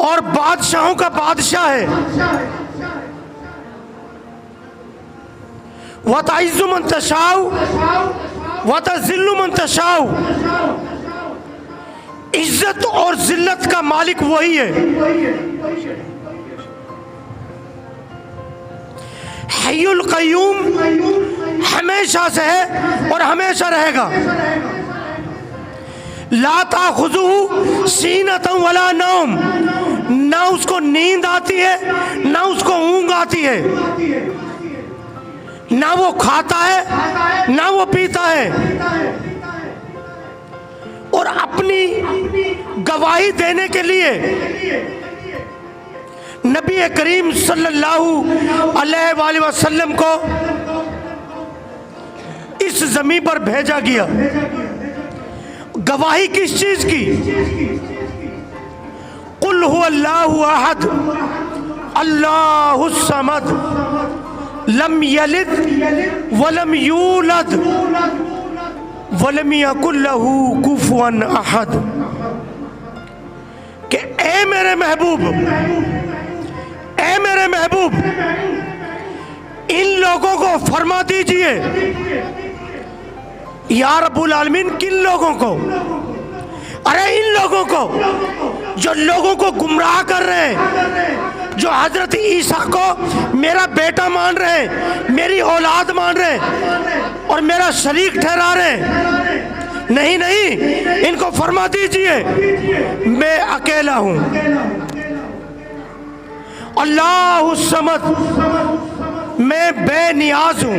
और बादशाहों का बादशाह है। व तइज़्ज़ु मन तशाउ व तज़िल्लु मन तशाउ, इज्जत और जिल्लत का मालिक वही है। हय्युल क़य्यूम हमेशा से है और हमेशा रहेगा। ला ताख़ुज़ुहु सीनतुन वला नौम, ना उसको नींद आती है ना उसको ऊँघ आती है, ना वो खाता है ना वो पीता है। और अपनी गवाही देने के लिए नबी करीम सल्लल्लाहु अलैहि वसल्लम को इस ज़मीन पर भेजा गया। गवाही किस चीज की? कुल हुवल्लाहु अहद अल्लाहुस समद लम यलिद वलम यूलद वलम यकुल लहू कुफुवन अहद। कि ए मेरे महबूब, ए मेरे महबूब, इन लोगों को फरमा दीजिए। या रब्बुल आलमीन, किन लोगों को? अरे इन लोगों को जो लोगों को गुमराह कर रहे हैं, जो हजरत ईसा को मेरा बेटा मान रहे हैं, मेरी औलाद मान रहे हैं और मेरा शरीक ठहरा रहे हैं। नहीं नहीं, इनको फरमा दीजिए मैं अकेला हूं। अल्लाहु समद, मैं बेनियाज हूं,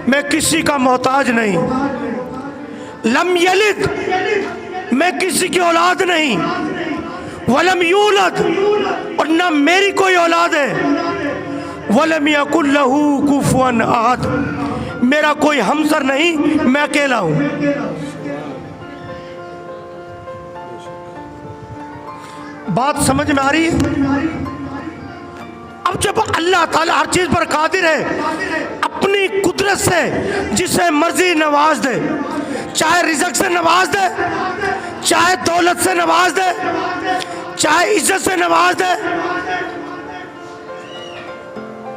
मैं किसी का मोहताज नहीं। लम यलिद, मैं किसी की औलाद नहीं। वलम यूलद, और ना मेरी कोई औलाद है। वलम यकुल लहू कुफुवन अहद, मेरा कोई हमसर नहीं, मैं अकेला हूं। बात समझ में आ रही है? अब जब अल्लाह ताला हर चीज पर कादिर है, अपनी कुदरत से जिसे मर्जी नवाज दे, चाहे रिज़्क़ से नवाज दे, चाहे दौलत से नवाज दे, चाहे इज्जत से नवाज दे,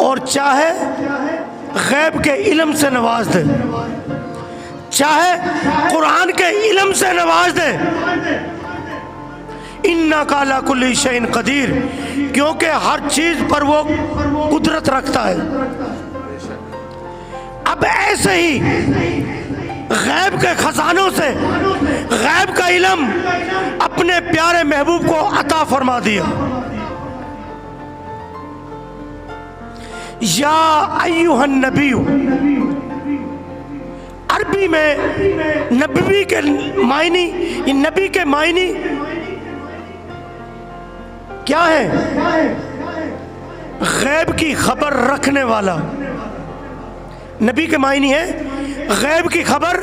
और चाहे गैब के इल्म से नवाज दे, चाहे कुरान के इल्म से नवाज दे। इन्नका अला कुल्ली शैइन कदीर, क्योंकि हर चीज पर वो कुदरत रखता है। अब ऐसे ही गैब के खजानों से गैब का इल्म अपने प्यारे महबूब को अता फरमा दिया। या अय्युहन नबी, अरबी में नबी के मायनी, नबी के मायनी क्या है? गैब की खबर रखने वाला। नबी के मायनी है गैब की खबर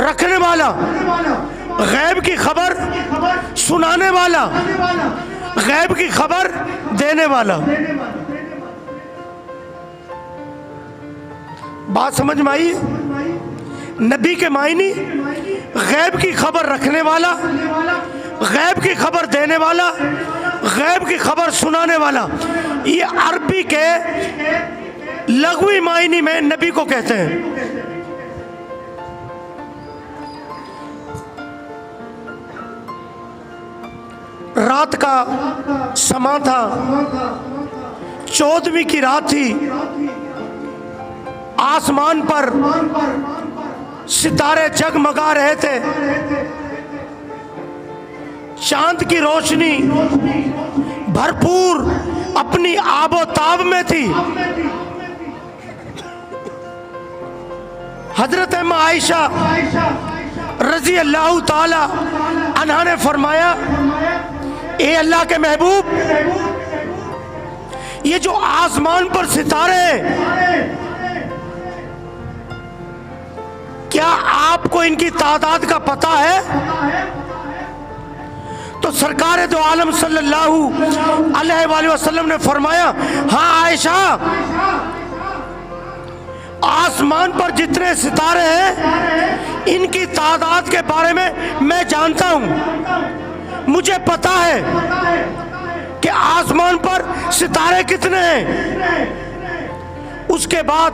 रखने वाला, गैब की खबर सुनाने वाला, गैब की खबर देने वाला। बात समझ में आई? नबी के मायनी गैब की खबर रखने वाला, गैब की खबर देने वाला, गैब की खबर सुनाने वाला। ये अरबी के लघवी मायनी में नबी को कहते हैं। रात का समा था, 14वीं की रात थी। आसमान पर सितारे जगमगा रहे थे, चांद की रोशनी भरपूर अपनी आबोताब में थी। हजरत आयशा रजी अल्लाह ताला अन्हा ने फरमाया, ए अल्लाह के महबूब, ये जो आसमान पर सितारे हैं, क्या आपको इनकी तादाद का पता है? तो सरकार दो आलम सल्लल्लाहु अलैहि वसल्लम ने फरमाया, हाँ आयशा, आसमान पर जितने सितारे हैं इनकी तादाद के बारे में मैं जानता हूं, मुझे पता है। कि आसमान पर सितारे कितने हैं। उसके बाद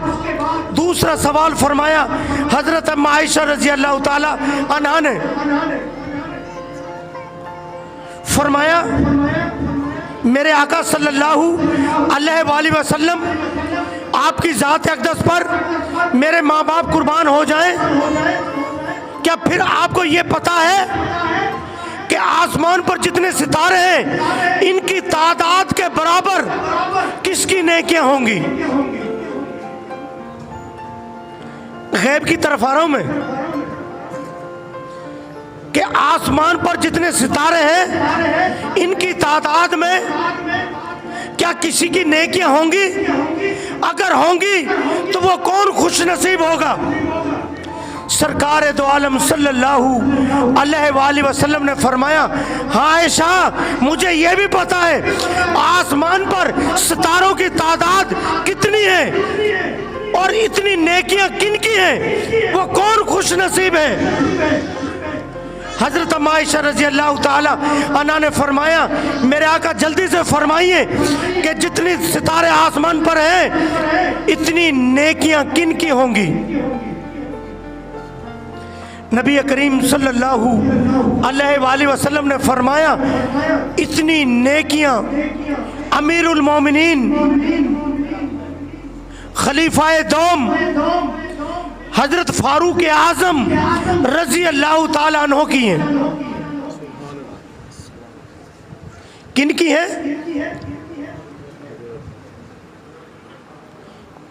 दूसरा सवाल फरमाया हजरत अम्मा आयशा रजी अल्लाह ताला अन्हा ने, फरमाया मेरे आका सल्लल्लाहु अलैहि वसल्लम आपकी जात अक़दस पर मेरे माँ बाप कुर्बान हो जाएं, क्या फिर आपको ये पता है कि आसमान पर जितने सितारे हैं इनकी तादाद के बराबर किसकी नेकियां होंगी। गैब की तरफ आ रहा हूं मैं कि आसमान पर जितने सितारे हैं इनकी तादाद में क्या किसी की नेकियां होंगी। अगर होंगी तो वो कौन खुश नसीब होगा। सरकार दो आलम सल्लल्लाहु अलैहि वसल्लम ने फरमाया, हाँ आयशा मुझे ये भी पता है आसमान पर सितारों की तादाद कितनी है और इतनी नेकियां किन की हैं, वो कौन खुश नसीब है। हजरत अम्मा आयशा रजी अल्लाह ताला अन्हा ने फरमाया, मेरे आका जल्दी से फरमाइए कि जितनी सितारे आसमान पर हैं इतनी नेकियां किन की होंगी। नबी करीम सल्लल्लाहु अलैहि वसल्लम ने फरमाया, इतनी नेकियां अमीरुल मोमिनीन खलीफाए दोम हजरत फारूक आजम रजी अल्लाह ताला अन्हु की हैं। किन की है,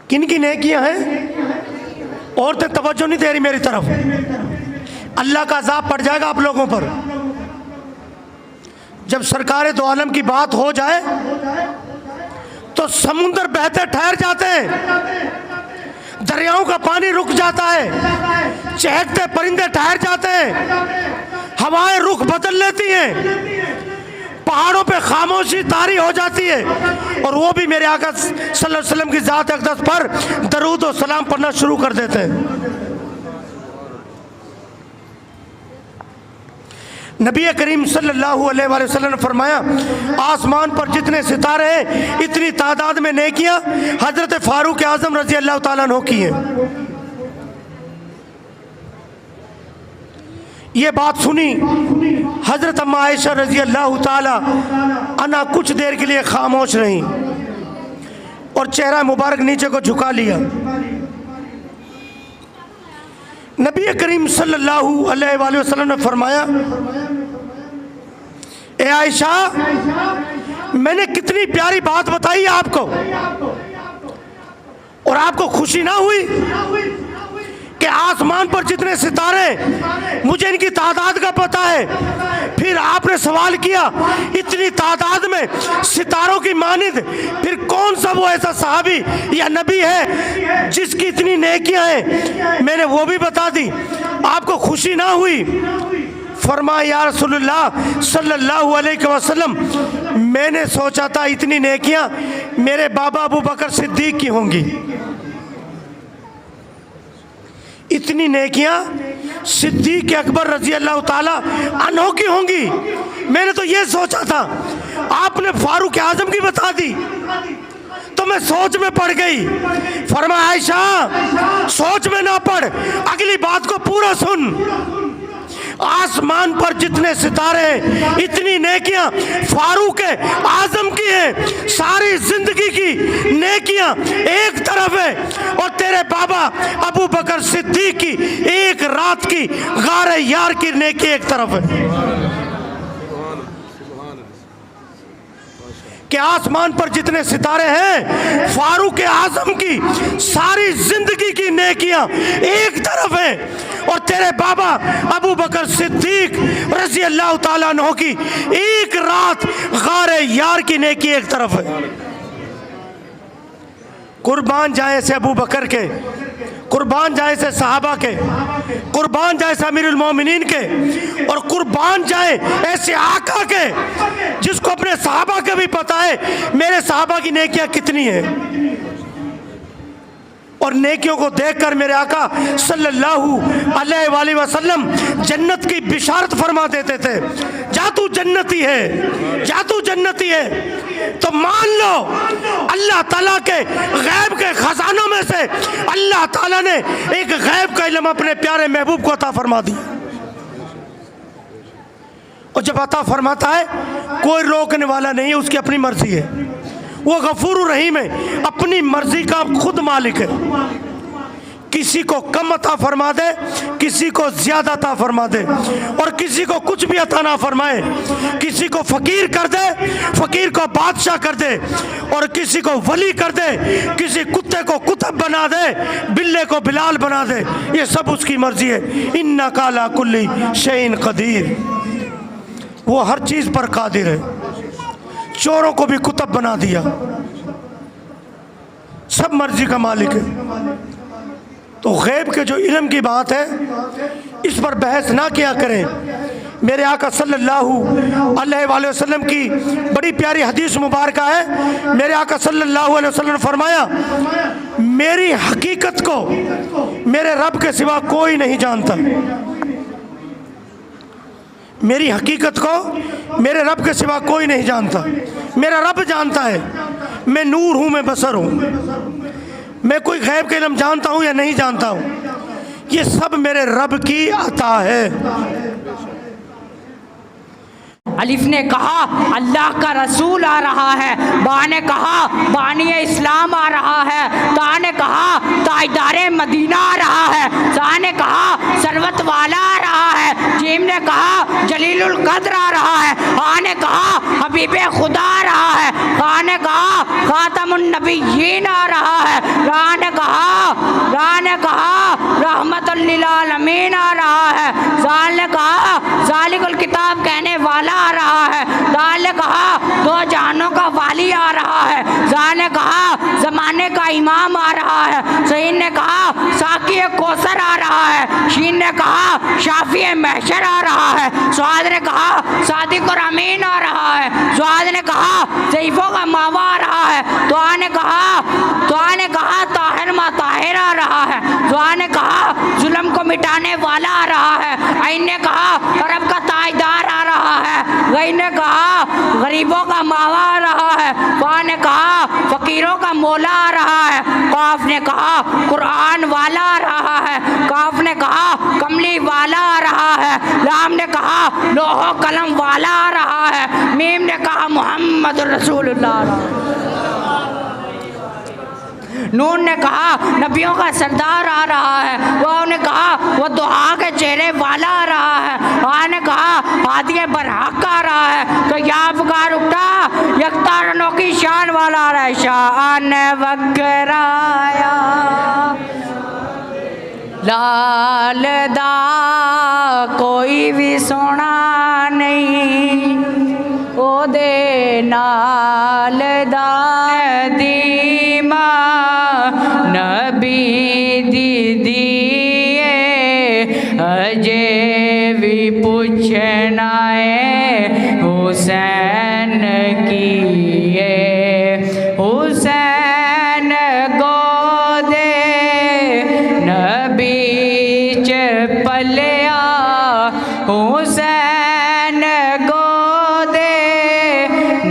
किन की नेकियां हैं। औरतें तवज्जो नहीं दे रही मेरी तरफ, अल्लाह का अज़ाब पड़ जाएगा आप लोगों पर। जब सरकार दो आलम की बात हो जाए तो समुंदर बहते ठहर जाते हैं, दरियाओं का पानी रुक जाता है, चहकते परिंदे ठहर जाते हैं, हवाएं रुख बदल लेती हैं, पहाड़ों पे खामोशी तारी हो जाती है और वो भी मेरे आका सल्लल्लाहु अलैहि वसल्लम की ज़ात अक़दस पर दरूद और सलाम पढ़ना शुरू कर देते हैं। नबी करीम सल्लल्लाहु अलैहि वसल्लम ने फरमाया, आसमान पर जितने सितारे हैं इतनी तादाद में नेकियां हजरत फारूक आजम रजी अल्लाह ताला अन्हु की हैं। ये बात सुनी हजरत अम्मा आयशा रजी अल्लाह ताला अन्हा कुछ देर के लिए खामोश रही और चेहरा मुबारक नीचे को झुका लिया। नबी करीम सल्लल्लाहु अलैहि वसल्लम ने फरमाया, ए आयशा मैंने कितनी प्यारी बात बताई आपको और आपको खुशी ना हुई कि आसमान पर जितने सितारे मुझे इनकी तादाद का पता है। फिर आपने सवाल किया इतनी तादाद में सितारों की मानिद फिर कौन सा वो ऐसा सहाबी या नबी है जिसकी इतनी नेकियां हैं। मैंने वो भी बता दी, आपको खुशी ना हुई। फरमाया या रसूलुल्लाह सल्लल्लाहु अलैहि वसल्लम, मैंने सोचा था इतनी नेकियां मेरे बाबा अबू बकर सिद्दीक की होंगी, इतनी नेकियां सिद्दीक अकबर रजी अल्लाह ताला अन्हु की होंगी। मैंने तो ये सोचा था, आपने फारूक आजम की बता दी तो मैं सोच में पड़ गई। फरमाया आयशा सोच में ना पड़, अगली बात को पूरा सुन। आसमान पर जितने सितारे हैं इतनी नेकियां फारूक आजम की है। सारी जिंदगी की नेकियां एक तरफ है और तेरे बाबा अबू बकर सिद्दीक की एक रात की गारे यार की नेकी एक तरफ है। कि आसमान पर जितने सितारे हैं फारूक आजम की सारी जिंदगी की नेकियां एक तरफ है और तेरे बाबा अबू बकर सिद्दीक रज़ी अल्लाह ताला अन्हु की एक रात गारे यार की नेकी एक तरफ है। कुर्बान जाए से अबू बकर के, कुर्बान जाए से सहाबा के, कुर्बान जाए से अमीरुल मोमिनीन के और कुर्बान जाए ऐसे आका के जिसको अपने सहाबा के भी पता है मेरे सहाबा की नेकियां कितनी है। और नेकियों को देखकर मेरे आका सल्लल्लाहु अलैहि वसल्लम जन्नत की बिशारत फरमा देते थे। जा तू जन्नती है, जा तू जन्नती है। तो मान लो अल्लाह ताला के गैब के खजानों में से अल्लाह ताला ने एक गैब का इल्म अपने प्यारे महबूब को अता फरमा दिया। और जब अता फरमाता है कोई रोकने वाला नहीं है, उसकी अपनी मर्जी है। वो गफूर रहीम है, अपनी मर्जी का खुद मालिक है। किसी को कम अता फरमा दे, किसी को ज्यादा अता फरमा दे, और किसी को कुछ भी अता ना फरमाए। किसी को फकीर कर दे, फकीर को बादशाह कर दे, और किसी को वली कर दे, किसी कुत्ते को कुतुब बना दे, बिल्ले को बिलाल बना दे। ये सब उसकी मर्जी है। इन्ना काला कुल्ली शैइन कदीर, वो हर चीज पर कादिर है। चोरों को भी कुतुब बना दिया, सब मर्जी का मालिक है। तो गैब के जो इल्म की बात है, इस पर बहस ना किया करें। मेरे आका सल्लल्लाहु अलैहि वसल्लम की बड़ी प्यारी हदीस मुबारक है। मेरे आका सल्लल्लाहु अलैहि वसल्लम ने फरमाया, मेरी हकीकत को मेरे रब के सिवा कोई नहीं जानता। मेरी हकीकत को मेरे रब के सिवा कोई नहीं जानता। मेरा रब जानता है। मैं नूर हूँ, मैं बसर हूँ। मैं कोई गैब का इल्म जानता हूँ या नहीं जानता हूँ, ये सब मेरे रब की अता है। अलिफ ने कहा अल्लाह का रसूल आ रहा है। बा ने कहा बानी इस्लाम आ रहा है। ता ने कहा ताजदारे मदीना आ रहा है। सा ने कहा सरवत वाला आ रहा है। जीम ने कहा जलीलुल कद्र आ रहा है। हा ने कहा हबीबे खुदा आ रहा है। खा ने कहा खातमुन नबिय्यीन आ रहा है। रा ने कहा रहमतुल लिल आलमीन आ रहा है। जाल ने कहा जालिकुल किताब कहने वाला आ रहा है। दाल ने कहा दो जहानों का वाली आ रहा है। जा ने कहा जमाने का इमाम आ रहा है। सईन ने कहा साकी कौसर आ रहा है। शीन ने कहा शाफी महशर आ रहा है। स्वाद ने कहा सादिक और अमीन आ रहा है। स्वाद ने कहा ज़ईफ़ों का मावा आ रहा है। दुआ ने कहा ताहिर मा ताहिर आ रहा है। दुआ ने कहा जुल्म को मिटाने वाला आ रहा है। आइन ने कहा अरब का ताजदार आ रहा है। गई ने कहा गरीबों का मावा आ रहा है। बा ने कहा फकीरों का मौला आ रहा है। काफ ने कहा कुरान वाला आ रहा है। काफ ने कहा कमली वाला आ रहा है। लाम ने कहा लोहो कलम वाला आ रहा है। मीम ने कहा मोहम्मद रसूलुल्लाह। नून ने कहा नबियों का सरदार आ रहा है। वाव ने कहा वो दुआ के चेहरे वाला आ रहा है। हा ने कहा हादिये बरहक आ रहा है। तो या पुकार उठा यकतार अनोखी शान वाला आ रहा है। शान वकराया लालदा कोई भी सोना नहीं ओ दे नालदा दीमा नबी दीदिए अजे भी पूछना है हुसैन की हुसैन गोदे नबी च पलिया हुसैन गोदे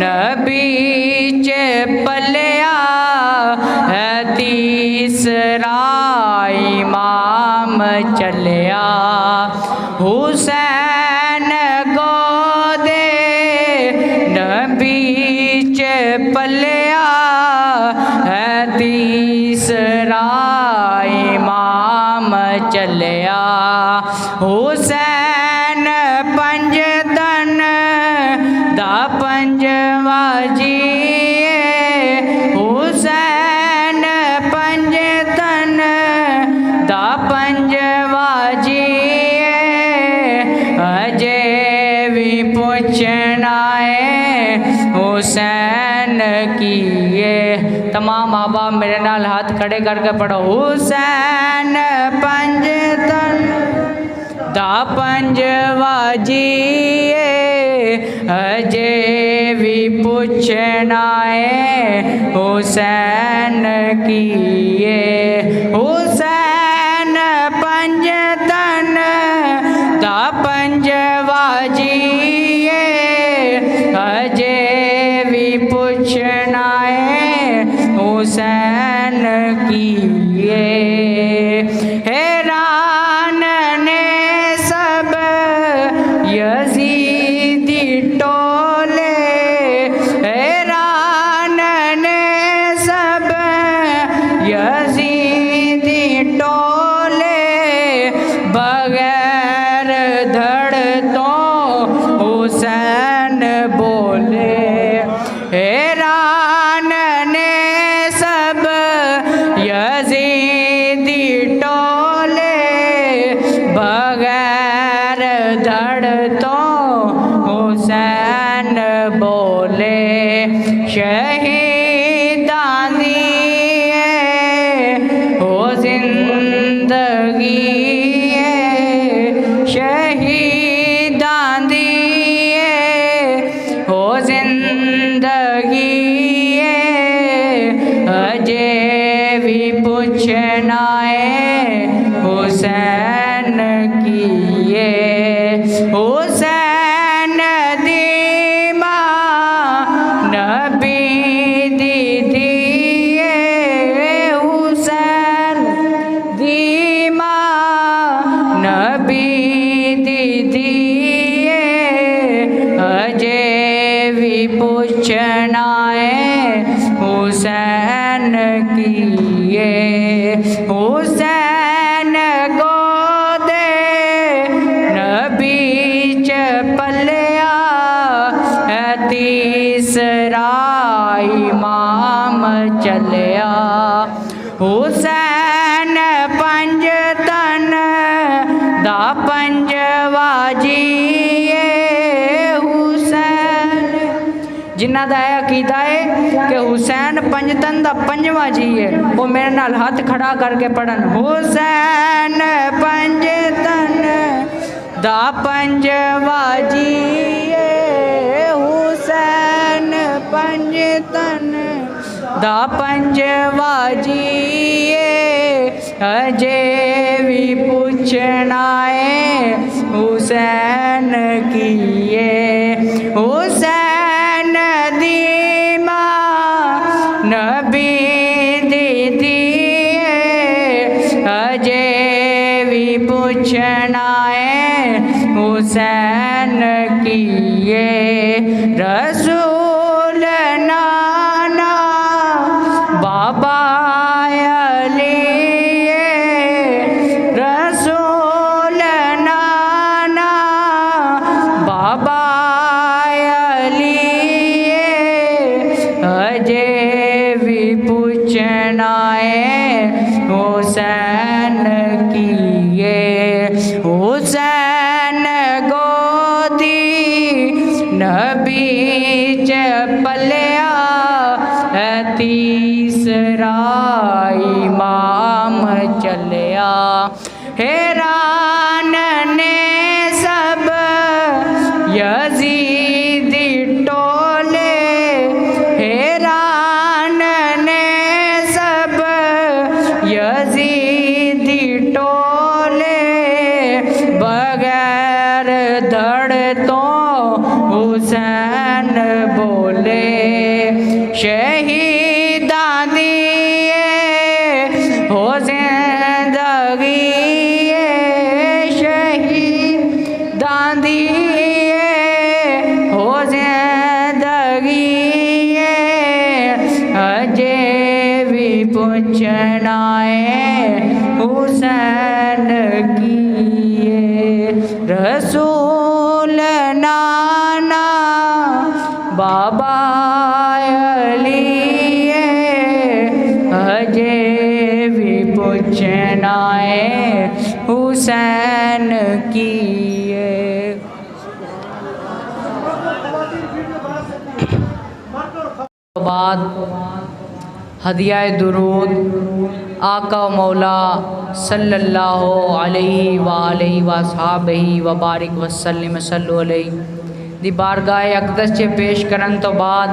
नबी च पलिया तीसरा इमाम चलिया हुसैन गोदे नबी च पलिया तीसरा इमाम चलिया हुसैन पंज तन दा पंजवा जी हुसैन पंज तन दा पंजवा जी अजे भी पूछना है हुसैन की। तमाम माँ बाप मेरे नाल हाथ खड़े करके पढ़ो हुसैन पंज तन दा पंजवा जी अजे भी पूछना है हुसैन की ये हुसैन पंजतन दा पंजवा जी अजय भी पूछना है हुसैन की ये हैरान ने सब यजीदी टोले हैरान ने सब यजीदी टोले बगैर धड़ तो हुसैन बोले हैरान ने सब यजीदी टोले बगैर धड़ तो हुसैन बोले शहीदां दिए हो जिंदगी शहीदां दिए हो जिंदगी अजय भी पूछना है हुसैन की ये हुसैन दीमा नबी दीदी हुसैन दीमा नबी दीदी अजय भी पूछना है हुसैन की ये हुसैन गोदे नबी चपलिया तीसरा इमाम चलिया हुसैन पंजतन दा पंजवा जी हुसैन जिन्ना दा अकीदा है कि हुसैन पंजतन दा पंजवा जी है वो मेरे नाल हाथ खड़ा करके पढ़न हुसैन पंजतन दा पंजवा जी हुसैन पंजतन दा पंजवा जी अजय भी पूछना है हुसैन की ये हुसैन दीमा नबी दीदी अजय भी पूछना है हुसैन की ये रसूल नाना बाबा अली रसूल नाना बाबा अली अजय भी पूछना है हुसैन की ये हुसैन गोदी नबी चपलिया तीसरा इमाम चलिया हैरान ने सब यजीदी टोले हैरान ने सब यजीदी टोले बगैर धड़ तो हुसैन बोले शहीदां दिए हो जिंदगी शहीदां दिए हो जिंदगी अजय भी पूछना है हुसैन की रसूल नाना बाबा अली अजय भी पूछना है हुसैन की बाद हदिया दुरूद आका मौला सल्लल्लाहु अलैहि व सहाबिही व बारिक वसल्लम सल्लु अलैहि दी बारगाह अकदस च पेश करन तो बाद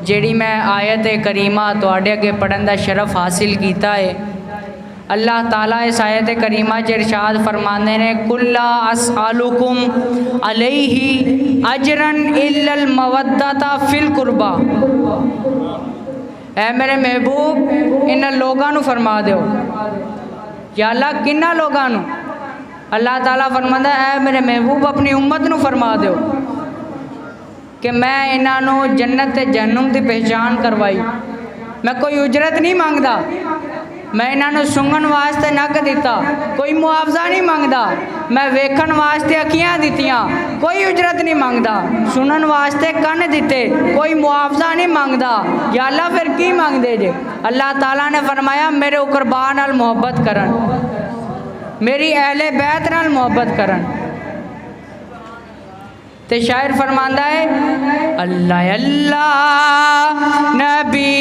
जेड़ी मैं आयत करीमा तुहाडे अगे पढ़न दा शरफ हासिल कीता है, अल्लाह ताला इस आयत करीमा च इरशाद फरमाते ने कुल्ला अस्अलुकुम अलैहि अजरन इल्लल मवद्दता फिल कुर्बा। ऐ मेरे महबूब इन लोगों को फरमा दो, या अल्लाह किन्ना लोगों को? अल्लाह ताला फरमाता है मेरे महबूब अपनी उम्मत को फरमा दो कि मैं इन्हों जन्नत ते जहन्नुम की पहचान करवाई। मैं कोई उजरत नहीं मांगता, मैं इन्हों सुंघन वास्ते नक दिता, कोई मुआवजा नहीं मांगता। मैं वेखन वास्ते अखियाँ दित्तियां, कोई उजरत नहीं मांगता। सुनन वास्ते कन दिते, कोई मुआवजा नहीं मांगता। या अल्लाह फिर की मांगते जे? अल्लाह ताला ने फरमाया मेरे उकरबा नाल मोहब्बत करन, मेरी अहले बैत नाल मोहब्बत करन। ते शायर फरमांदा है अल्लाह अल्लाह नबी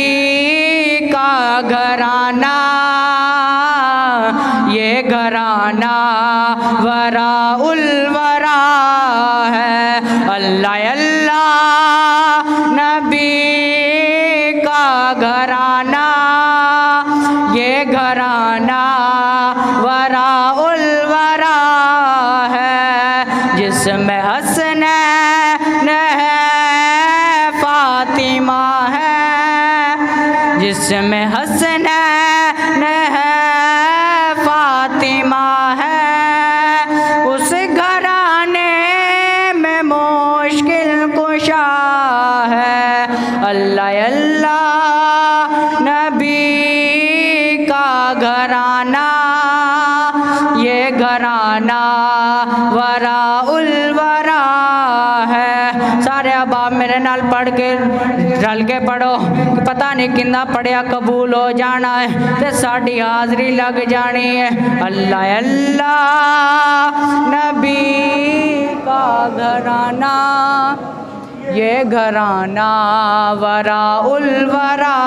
का घराना, ये घराना वरा उल वरा है। अल्लाह अल्लाह नबी का घराना, ये घराना वरा उल वरा है। जिसमें हसनैन है फातिमा है, जिसमें हसनैन है फातिमा है। उस घराने में मुश्किल कुशा है। अल्लाह अल्लाह नबी का घराना, ये घराना वरा उल वरा है। सारे अबाब मेरे नाल पढ़ के रल के पढ़ो, पता नहीं किन्ना पढ़िया कबूल हो जाना है ते साड़ी हाजरी लग जानी है। अल्लाह अल्लाह नबी का घराना, ये घराना वरा उल वरा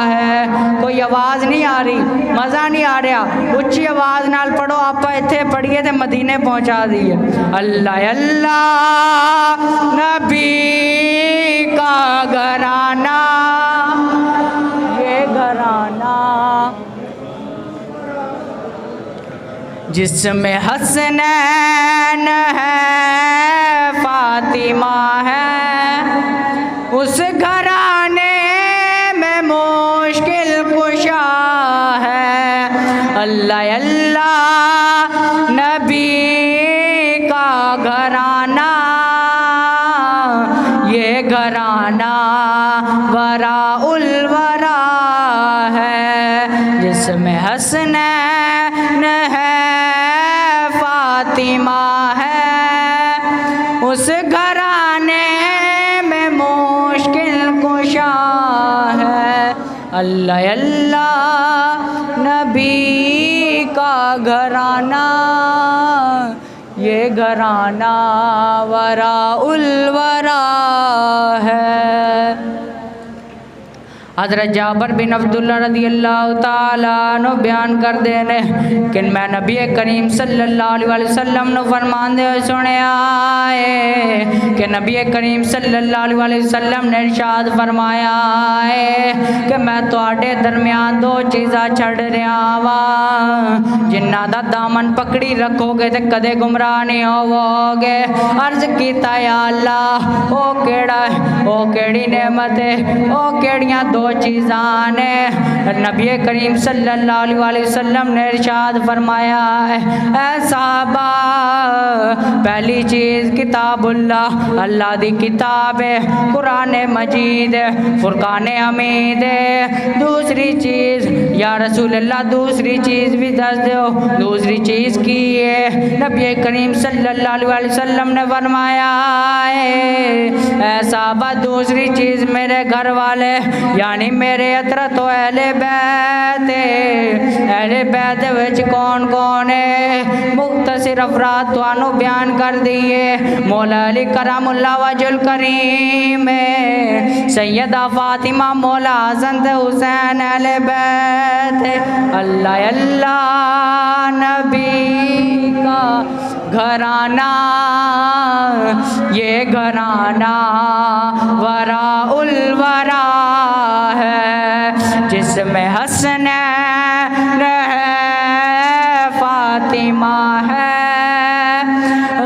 है। कोई आवाज़ नहीं आ रही, मज़ा नहीं आ रहा, उच्ची आवाज़ नाल पढ़ो। आप इत्थे पढ़िए तो मदीने पहुँचा दिए। अल्लाह अल्लाह नबी का घराना, ये घराना जिसमें हसनैन है फातिमा है, उस घराने में मुश्किल कुशा है। अल्लाह अल्लाह नबी का घराना, ये घराना वरा उल वरा है। जिसमें हसनैन है फातिमा है, उस घराने में मुश्किल कुशा है। अल्लाह अल्लाह नबी का घराना, ये घराना वरा उल वरा है। हज़रत जाबर बिन अब्दुल्ला रज़ी अल्लाह ताला अन्हु बयान कर देने कि मैं नबी करीम सल्लल्लाहु अलैहि वसल्लम ने फरमाते हुए सुनिया है कि नबी करीम सल्लल्लाहु अलैहि वसल्लम ने इरशाद फरमाया है कि मैं तुहाडे दरमियान दो चीज़ां छड़ रहा वा, जिन्हां दा दामन पकड़ी रखोगे तो कदे गुमराह नहीं होवोगे। अर्ज कीता या अल्लाह ओ केड़ा, ओ केड़ी नेमत है, ओ केड़ियां दो चीज़ां ने? नबी करीम सल्लल्लाहु अलैहि वसल्लम ने इरशाद फरमाया है ऐ साहबा, पहली चीज़ किताबुल्लाह, अल्लाह दी किताब है, कुरान मजीद है, फुरकान हमीद है। दूसरी चीज़ या रसूल अल्लाह दूसरी चीज़ भी दस दो। दूसरी चीज़ की है नबी करीम सल्लल्लाहु अलैहि वसल्लम ने फरमाया है ऐ साहबा, दूसरी चीज़ मेरे घर वाले यानी मेरे अतरत तो अहले बैत, अहले बैत विच कौन कौन है? मुख्तसर अफराद तुहानू बयान कर दिए। मौला अली करमुल्लाह वजुल करीम है, सैयदा फातिमा, मौला हसन हुसैन अहले बैत। अल्लाह अल्लाह नबी का घराना, ये घराना वराउल वरा है, जिसमें हसनैन है, फातिमा है,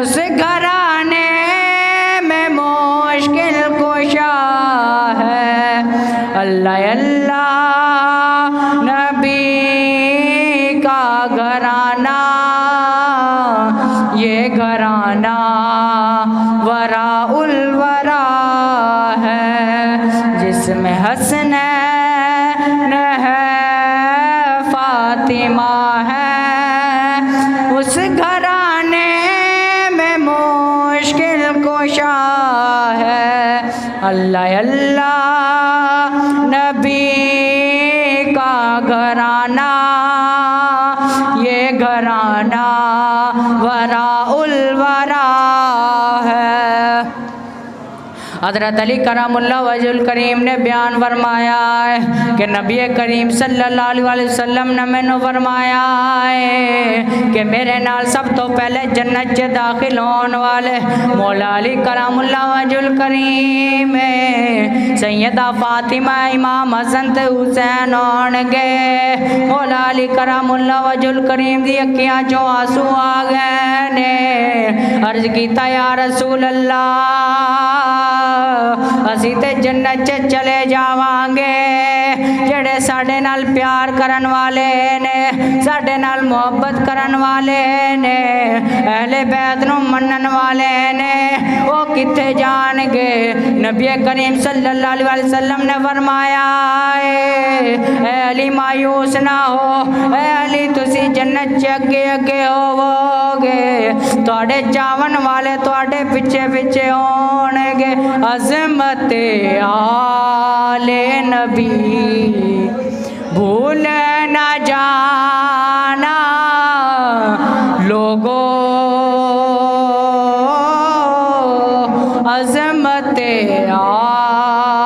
उस घराने में मुश्किल कुशा है। अल्लाह अल्लाह नबी का घराना, ये घराना वराउल वरा है, जिसमें हसनैन है, फातिमा है, उस घराने में मुश्किल कुशा है। अल्लाह अल्लाह नबी का घराना, ये घराना वराउल वरा है। हज़रत अली करमुल्लाह वजहुल करीम ने बयान फरमाया है कि नबी करीम सल्लल्लाहु अलैहि वसल्लम ने मैनू फरमाया है कि मेरे नाल सब तो पहले जन्नत च दाखिल होने वाले मौला अली करमुल्लाह वजहुल करीम सैयदा फातिमा, इमाम हसन ते हुसैन होणगे। मौला अली करमुल्लाह वजहुल करीम दी अखियां चों आंसू आ गए ने। अर्ज कीता या रसूल अल्लाह, असी ते जन्नत च चले जावांगे, जेड़े साडे नाल प्यार करन वाले ने, साडे नाल मोहब्बत करन वाले ने, अहले बैत नूं मनन वाले ने, वो किथे जाणगे? नबी करीम सल्लल्लाहु अलैहि वसल्लम ने फरमाया ऐ अली मायूस ना हो, ऐ अली तुसी जन्नत च अगे अगे होवोगे, तुहाडे चावन वाले तुहाडे पिछे पिछे होणगे। अज़मत आले नबी भूल न जाना लोगो, अज़मत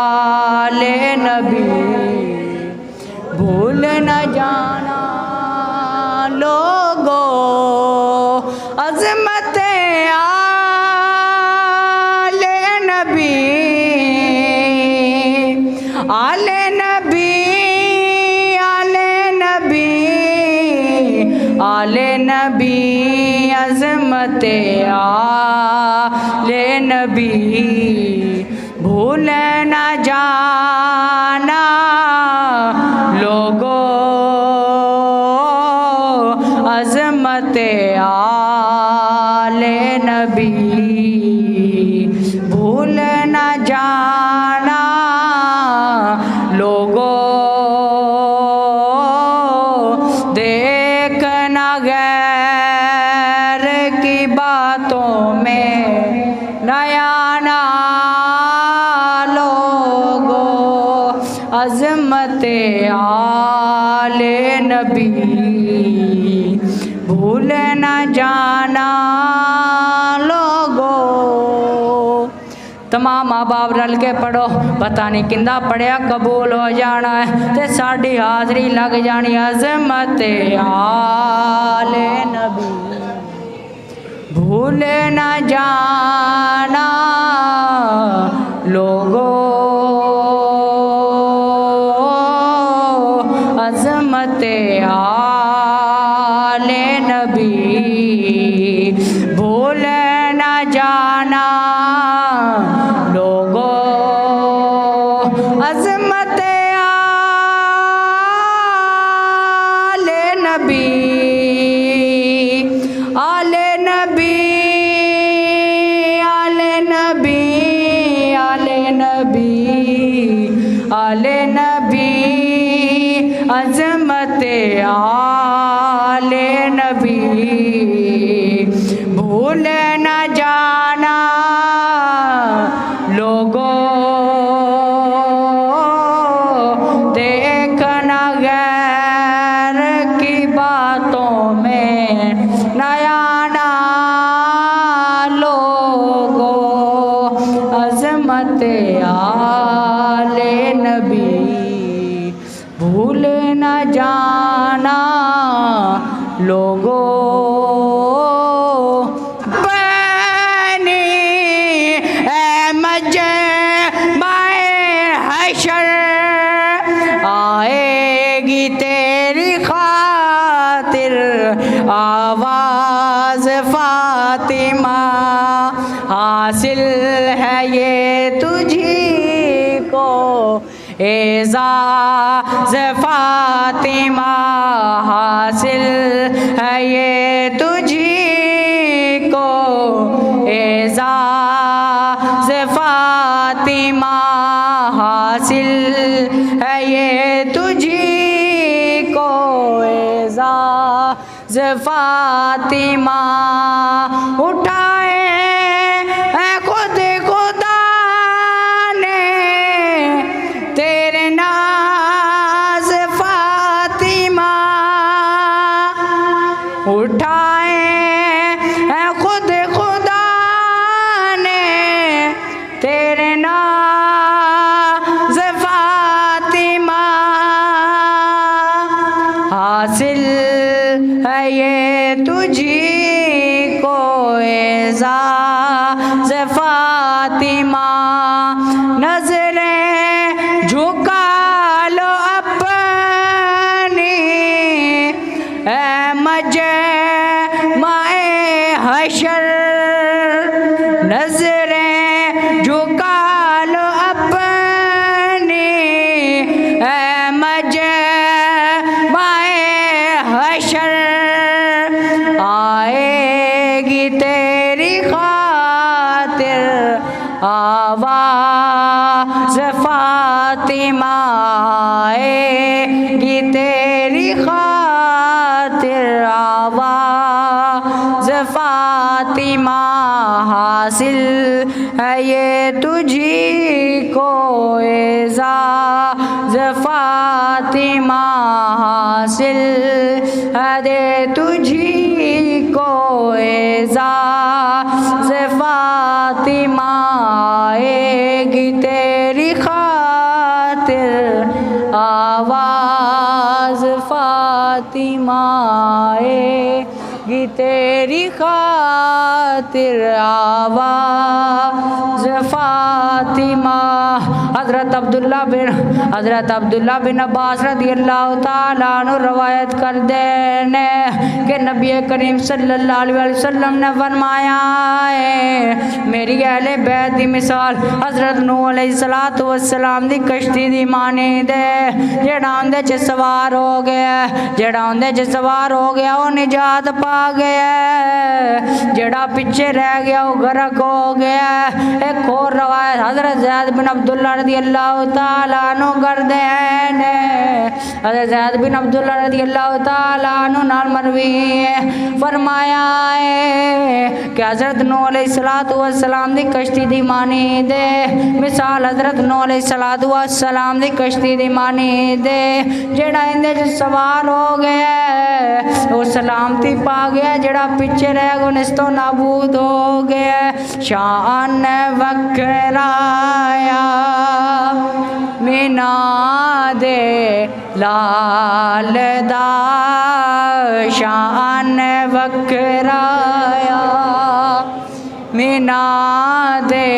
आले नबी भूल न जाना लोगो, अज़मत आले नबी, आले नबी, आले नबी, अज़मत आले नबी भूल न जाना लोगो, अज़मत आले नबी भूल न जाना लोगो, देखना गैर की बातों में नया ना लोगो, अज़मत आले नबी भूल न जाना लोगो। तमाम माँ बाप रल के पढ़ो, पता नहीं किंदा पढ़िया कबूल हो जाना है ते साड़ी हाजरी लग जानी। अज़मत आले नबी भूल न जाना लोगो, अज़मत आले नबी भूल न जाना लोगो, अज़मत आले नबी, आले नबी, आले नबी, आले नबी, आले नबी, अज़मत आले नबी भूल न जाना लोगो, देखना गैर की बातों में नया ना लोगो, अज़मत आले नबी भूल न जाना लोगो, एजाज़ फ़ातिमा हासिल है ये तुझी को, एजाज़ फ़ातिमा हासिल है ये तुझी को, एजाज़ फ़ातिमा उठाए है खुद खुदा ने तेरे नाज़ फ़ातिमा, उठाए है खुद खुदा ने तेरे नाज़ फ़ातिमा, हासिल है ये तुझी को, एजाज़ फ़ातिमा। नज़रें झुका लो अपनी ऐ मजमाए हशर, नज़रें झुका लो अपनी ऐ मजमाए हशर, आएगी तेरी खातिर आवाज़ फ़ातिमा, आएगी तेरी खातिर आवाज़ फ़ातिमा, हासिल है ये तुझी को, एजाज़ फ़ातिमा हासिल है दे तुझी को, एजाज़ फ़ातिमा आएगी तेरी खातिर आवाज़ फ़ातिमा, आएगी तेरी खातिर आवाज़ फ़ातिमा। हज़रत अब्दुल्ला बिन अब्बास रज़ियल्लाहु ताला अन्हु रवायत कर देने कि नबी करीम सल्लल्लाहु अलैहि वसल्लम ने फरमाया है, मेरी अहले बैत दी मिसाल हज़रत नूह अलैहिस्सलातु वस्सलाम दी कश्ती दी मानीद है, जेड़ा उंदे च सवार हो गया, जेड़ा उंदे च सवार हो गया वो निजात पा गया, जेड़ा पीछे रह गया वो गर्क हो गया। एक और रवायत हज़रत ज़ैद बिन अब्दुल्ला रज़ियल्लाहु ताला अन्हु करते हैं, हज़रत ज़ैद बिन अब्दुल्ला रज़ियल्लाहु ताला अन्हु नाल मरवी है, फरमाया है कि हज़रत नूह अलैहिस्सलातु वस्सलाम दी कश्ती दी मानीद है, मिसाल हज़रत नूह अलैहिस्सलातु वस्सलाम दी कश्ती दी मानीद है, जेड़ा इंदे च सवार हो गया वो सलामती पा गया, जेड़ा पीछे रह गया निस्तो नाबूद हो गया। शान वखराया मीना दे लाल दा, शान वखराया मीना दे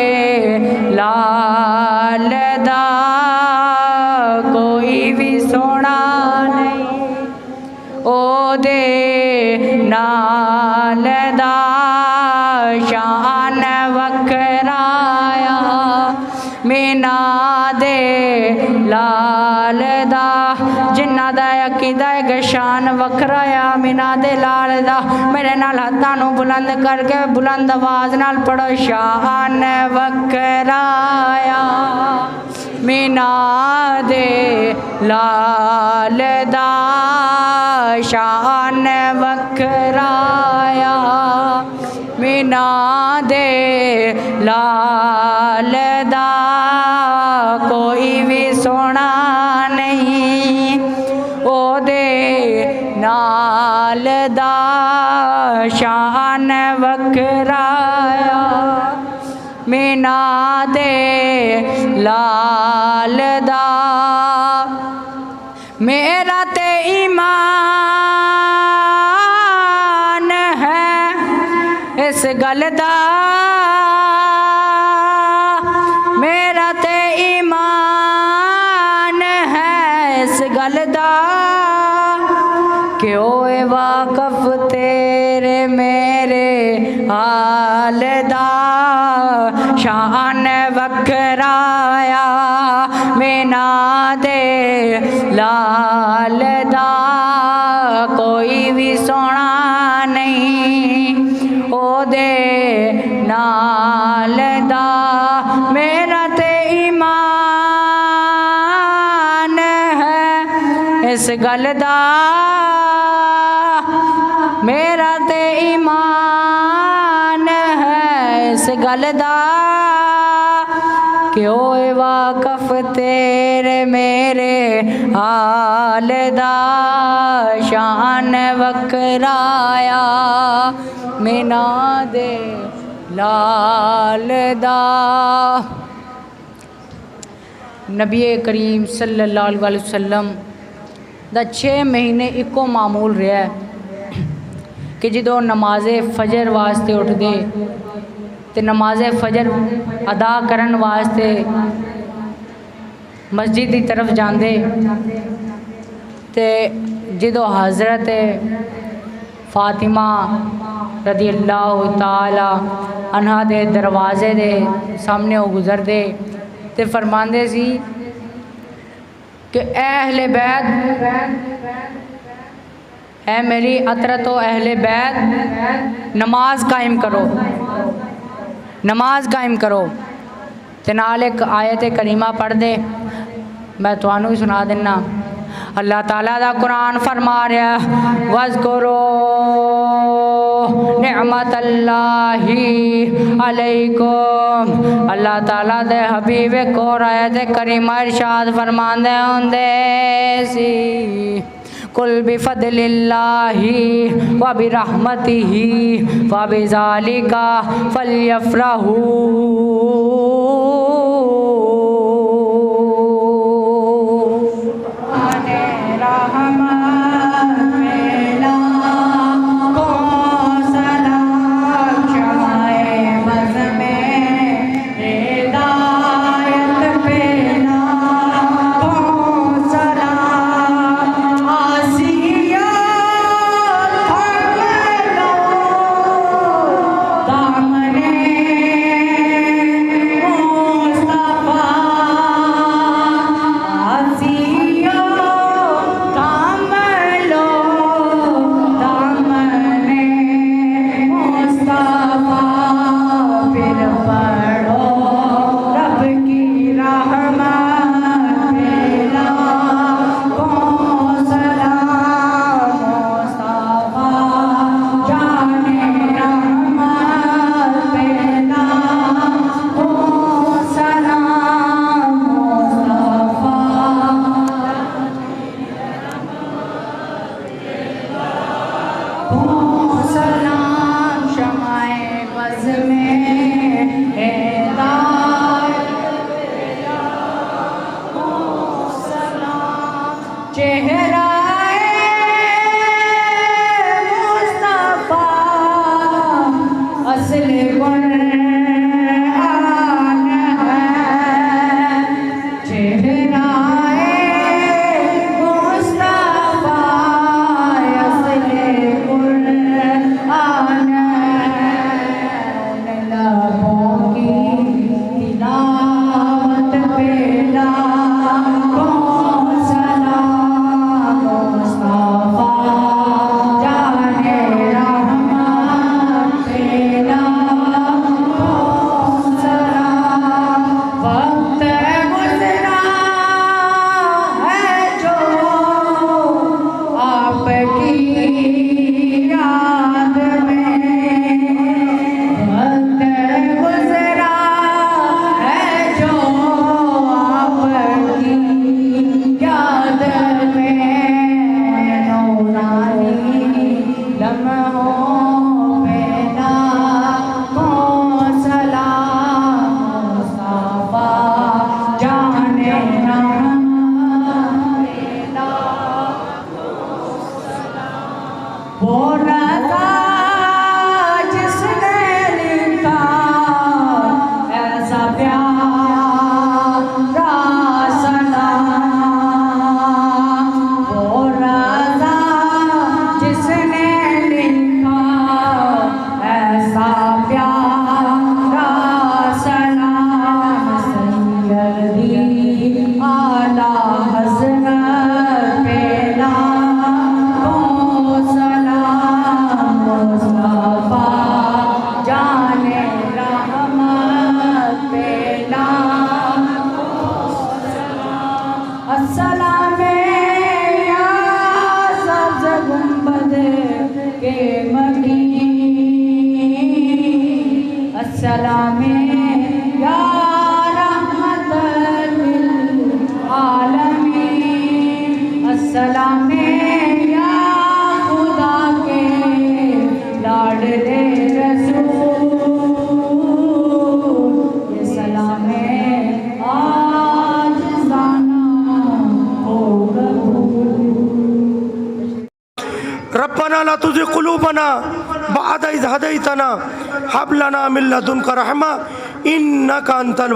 लाल दा, कोई भी सोना नहीं ओ दे नाल दा, शान वखराया मीना दे लाल दा, जिन्ना दा अकीदा है शान वखराया मीना दे लाल दा, मेरे नाल हत्थां नूं बुलंद करके बुलंद आवाज़ नाल पढ़ो, शान वखराया मीना दे लाल दा, शान वखराया मीना दे लाल दा, कोई भी सोना नहीं ओ दे नाल दा, शान वखराया मीना दे लाल दा। मेरा ते ईमान है इस गल दा, मेरा ते ईमान है इस गल दा, कि ओए वाकफ तेरे मेरे हाल दा, शान वखराया बिना दे लाल दा कोई भी सोना नहीं, ओ दे नाल दा मेरा ते ईमान है इस गल दा, मेरा ते ईमान है इस गल दा कि ओए वाकफ तेरे मेरे हाल दा, शान वकराया मिना दे लाल दा। नबी करीम सल्लल्लाहु अलैहि वसल्लम दा 6 महीने इको मामूल रहा है कि जो नमाज़े फजर वास्ते उठते तो नमाज़े फजर अदा करन वास्ते मस्जिद की तरफ जाते तो जो हज़रत फातिमा रदी अल्लाह ताला अन्हा दे दरवाजे दे सामने वो गुजरते तो फरमाते सी कि अहले बैत, है मेरी अतरत अहले बैत नमाज कायम करो, नमाज कायम करो। ते नाल एक आयत करीमा पढ़ दे, मैं तुहानू भी सुना देना। अल्लाह ताला दा कुरान फरमा रहा वज़कुरो निअमतल्लाहि अलैकुम, अल्लाह ताला दे हबीब को आयत करीमा इरशाद फरमांदे होंदे सी कुल बिफदलिल्लाहि व बिरहमतिहि व बिज़ालिका फलयफ्रहू, रब्बना ला तुज़िग़ क़ुलूबना बअद इज़ हदैतना हब लना मिन लदुनका रहमा इन्नका अंतल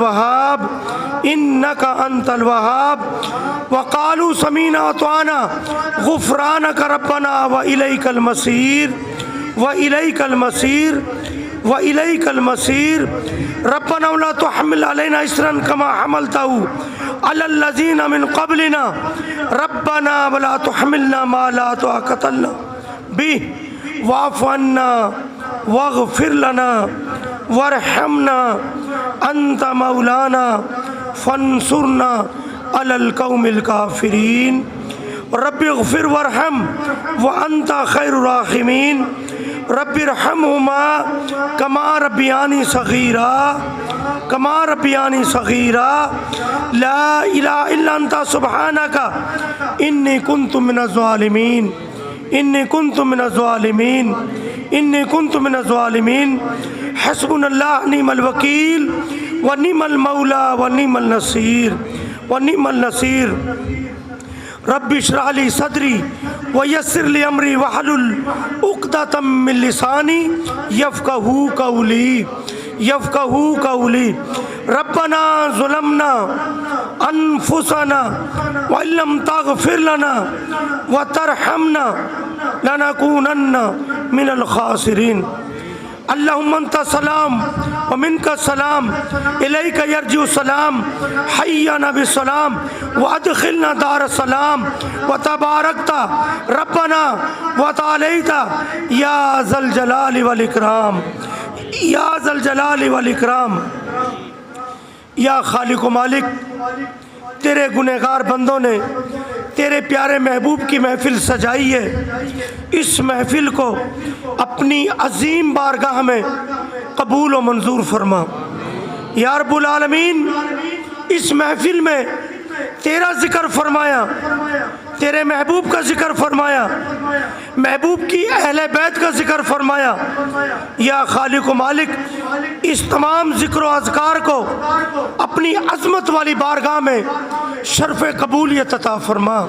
वहाब वक़ालू समीना अतअना गुफ़रानका रब्बना व इलैकल मसीर रब्बना ला तुहम्मिल अलैना इसरन कमा हमलतहु अलल लज़ीना मिन क़ब्लिना रब्बना वला तुहम्मिलना मा ला ताक़त लना बिही वाफ़ु अन्ना वग़फ़िर लना वरहमना अंत मौलाना फंसुरना अलल कौमिल काफिरीन रब्बिग़फ़िर वरहम व अंत खैरुर राहिमीन रब्बिरहमहुमा कमा रब्बियानी सग़ीरा ला इलाहा इल्ला अंता सुब्हानका इन्नी कुन्तु मिनज़ ज़ालिमीन हस्बुनल्लाह निअमल वकील व निअमल मौला व निअमल नसीर रब्बि इश्रह ली सदरी व यस्सिर ली अमरी वहलुल उक़दतम मिन लिसानी यफ़क़हू कौली रब्बना ज़लमना अनफुसना व इल्लम तग़फ़िर लना व तरहमना लनकूनन्ना मिनल ख़ासिरीन अल्लाहुम्मा अंता सलाम व मिनका सलाम इलैका यरजिउ सलाम हय्यना बिस्सलाम व अदखिलना दार सलाम व तबारकता रब्बना व तआलैता या ज़ल जलाली वल इकराम या खालिक व मालिक तेरे गुनहगार बंदों ने तेरे प्यारे महबूब की महफिल सजाई है। इस महफिल को अपनी अजीम बारगाह में कबूल व मंजूर फरमा। या रब्बुल आलमीन, इस महफिल में तेरा जिक्र फरमाया, तेरे महबूब का जिक्र फरमाया, महबूब की अहले बैत का जिक्र फरमाया। या खालिक व मालिक, इस तमाम जिक्र व अज़कार को अपनी अज़मत वाली बारगाह में शर्फ़ कबूलियत अता फरमा,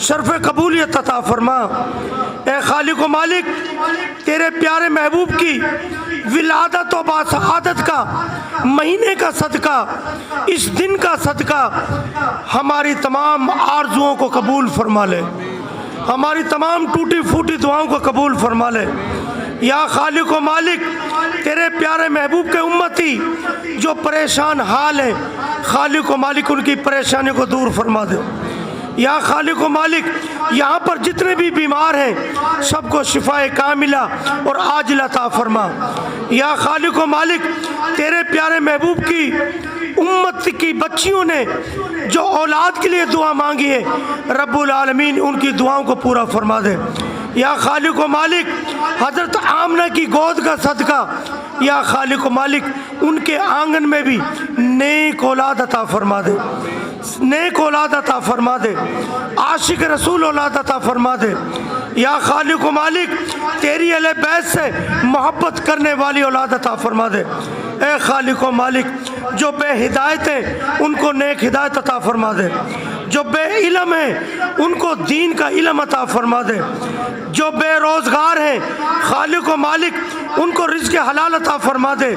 शर्फ़ कबूलियत अता फरमा। ए खालिक व मालिक, तेरे प्यारे महबूब की विलादत व बासआदत का महीने का सदका, इस दिन का सदका हमारी तमाम आरजुओं को कबूल फरमा ले, हमारी तमाम टूटी फूटी दुआओं को कबूल फरमा ले। या खालिक व मालिक, तेरे प्यारे महबूब के उम्मती जो परेशान हाल हैं, खालिक व मालिक उनकी परेशानी को दूर फरमा दे। या खालिक व मालिक, यहाँ पर जितने भी बीमार हैं सबको शिफाए कामिला और आजिल अता फरमा। या खालिक व मालिक, तेरे प्यारे महबूब की उम्मत की बच्चियों ने जो औलाद के लिए दुआ मांगी है, रब्बुल आलमीन उनकी दुआओं को पूरा फरमा दे। या खालिक व मालिक, हज़रत आमना की गोद का सदका, या खालिक व मालिक उनके आंगन में भी नेक औलाद अता फरमा दे, नेक औलाद अता फरमा दे, आशिक रसूल औलाद अता फरमा दे। या खालिक व मालिक, तेरी अहले बैत से मोहब्बत करने वाली औलाद अता फरमा दे। ए खालिक व मालिक, जो बेहिदायत है उनको नेक हिदायत अता फरमा दे, जो बेइल्म है उनको दीन का इल्म अता फरमा दे, जो बेरोज़गार हैं खालिक व मालिक उनको रिज़्क़ हलाल अता फरमा दे,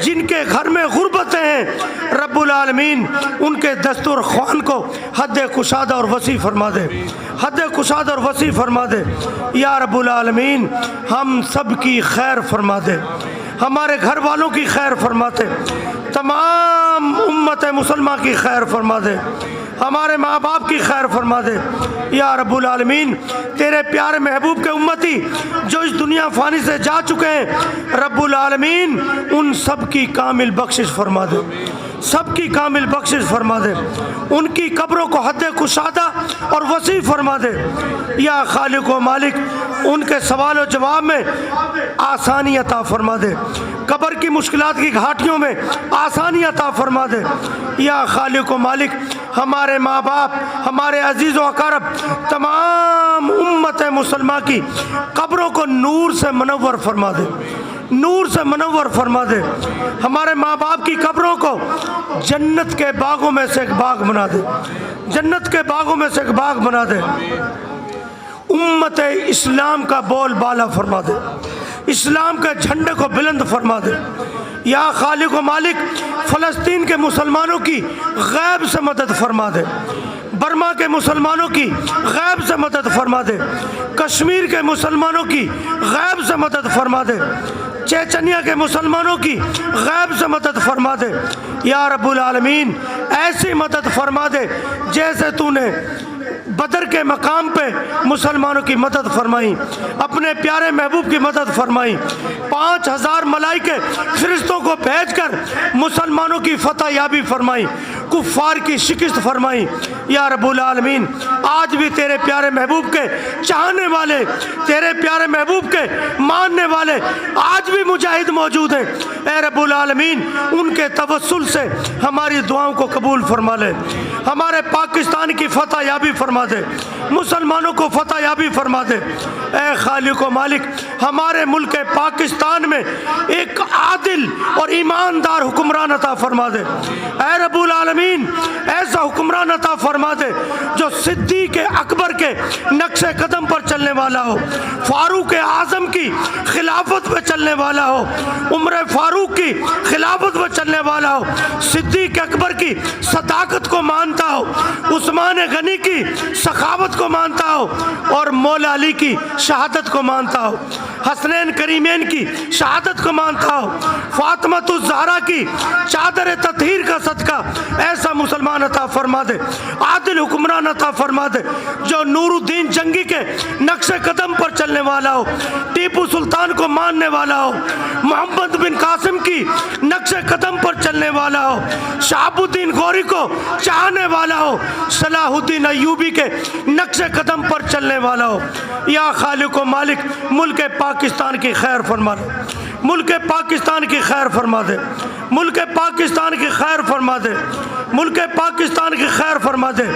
जिनके घर में गुर्बतें हैं रब्बुल आलमीन उनके दस्तूर ख्वान को हद कुशादा और वसी फरमा दे, हद कुशादा और वसी फरमा दे। या रब्बुल आलमीन, हम सब की खैर फरमा दे, हमारे घर वालों की खैर फरमाते, तमाम उम्मत मुसलमान की खैर फरमा दे, हमारे माँ बाप की खैर फरमा दे। या रब्बुल आलमीन, तेरे प्यारे महबूब के उम्मती जो इस दुनिया फ़ानी से जा चुके हैं, रब्बुल आलमीन उन सब की कामिल बख्शिश फरमा दे, सबकी कामिल बख्शिश फरमा दे, उनकी कब्रों को हद कुशादा और वसी फरमा दे। या खालिक व मालिक, उनके सवाल और जवाब में आसानी अता फरमा दे, कब्र की मुश्किलात की घाटियों में आसानी अता फरमा दे। या खालिक व मालिक, हमारे माँ बाप, हमारे अजीज़ व अक़रब, तमाम उम्मत मुसलमान की कब्रों को नूर से मनव्वर फरमा दे, नूर से मनव्वर फरमा दे। हमारे माँ बाप की कब्रों को जन्नत के बागों में से एक बाग बना दे, जन्नत के बागों में से एक बाग बना दे। उम्मत इस्लाम का बोल बाला फरमा दे, इस्लाम के झंडे को बुलंद फरमा दे। या खालिक व मालिक, फ़लस्तीन के मुसलमानों की गैब से मदद फरमा दे, बर्मा के मुसलमानों की गैब से मदद फरमा दे, कश्मीर के मुसलमानों की गैब से मदद फरमा दे, चेचनिया के मुसलमानों की गैब से मदद फरमा दे। या रब्बुल आलमीन, ऐसी मदद फरमा दे जैसे तूने बदर के मकाम पे मुसलमानों की मदद फरमाई, अपने प्यारे महबूब की मदद फरमाई, 5000 मलाइके फरिश्तों को भेजकर मुसलमानों की फतह याबी फरमाई, कुफ्फार की शिकस्त फरमाई। या रब्बुल आलमीन, आज भी तेरे प्यारे महबूब के चाहने वाले, तेरे प्यारे महबूब के मानने वाले आज भी मुजाहिद मौजूद हैं। ए रब्बुल आलमीन, उनके तवस्सुल से हमारी दुआओं को कबूल फरमा ले, हमारे पाकिस्तान की फतह याबी फरमा दे, मुसलमानों को फतह याबी फरमा दे। ए खालिक व मालिक, हमारे मुल्क पाकिस्तान में एक आदिल और ईमानदार हुक्मरान अता फरमा दे। ए रब्बुल आलमीन, ऐसा हुक्मरान अता फरमा दे जो सिद्दीक़ अकबर के नक्शे कदम पर चलने वाला हो, फारूक आज़म की खिलाफत पे चलने वाला हो, उमर फारूक की खिलाफत पे चलने वाला हो, सिद्दीक़ अकबर की सदाकत को मानता हो, उस्मान गनी की सखावत को मानता हो और मौला अली की शहादत को मानता हो, हसनैन करीमैन की शहादत को मानता हो, फातिमा ज़हरा की चादर तत्हीर का सदका ऐसा मुसलमान अता फरमा दे, आदिल हुक्मरान अता फरमा दे जो नूरुद्दीन जंगी के नक्शे कदम पर चलने वाला हो, टीपू सुल्तान को मानने वाला हो, मोहम्मद बिन कासिम की नक्शे कदम पर चलने वाला हो, शहाबुद्दीन गौरी को चाहने वाला हो, सलाहुद्दीन अय्यूबी के नक्शे कदम पर चलने वाला हो। या खालिक व मालिक, मुल्क पाकिस्तान की खैर फरमा दे, मुल्क पाकिस्तान की खैर फरमा दे, मुल्क पाकिस्तान की खैर फरमा दे, मुल्क पाकिस्तान की खैर फरमा दे,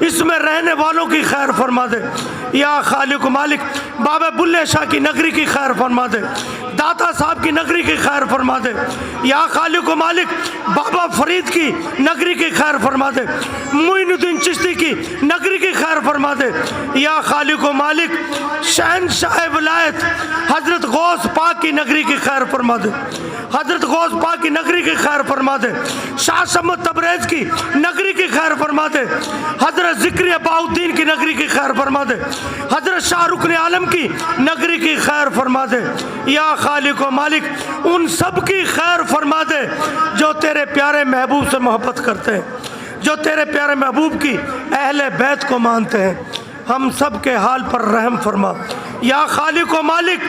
इसमें रहने वालों की खैर फरमा दे। या खालिक व मालिक, बाबा बुल्ले शाह की नगरी की खैर फरमा दे, दाता साहब की नगरी की खैर फरमा दे। या खालिक व मालिक, बाबा फरीद की नगरी की खैर फरमा दे, मोइनुद्दीन चिश्ती की नगरी की खैर फरमा दे। या खालिक व मालिक, शहंशाह विलायत हजरत गौस पाक की नगरी की खैर फरमा दे, हजरत गौस पाक की नगरी की खैर फरमा दे, शाह शम्स तबरेज़ की नगरी की खैर फरमा दे, हजरत ज़िक्रिया बाउद्दीन की नगरी की खैर फरमा दे, हजरत शाहरुख आलम की नगरी की खैर फरमा दे। या खालिक व मालिक, उन सब की खैर फरमा दे जो तेरे प्यारे महबूब से मोहब्बत करते हैं, जो तेरे प्यारे महबूब की अहले बैत को मानते हैं। हम सब के हाल पर रहम फरमा। या खालिक व मालिक,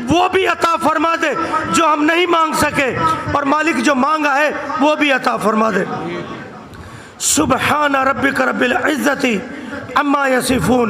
वो भी अता फरमा दे जो हम नहीं मांग सके, और मालिक जो मांगा है वो भी अता फरमा दे। सुबहान रब्बिक रब्बिल इज़्ज़ति अम्मा यसिफून।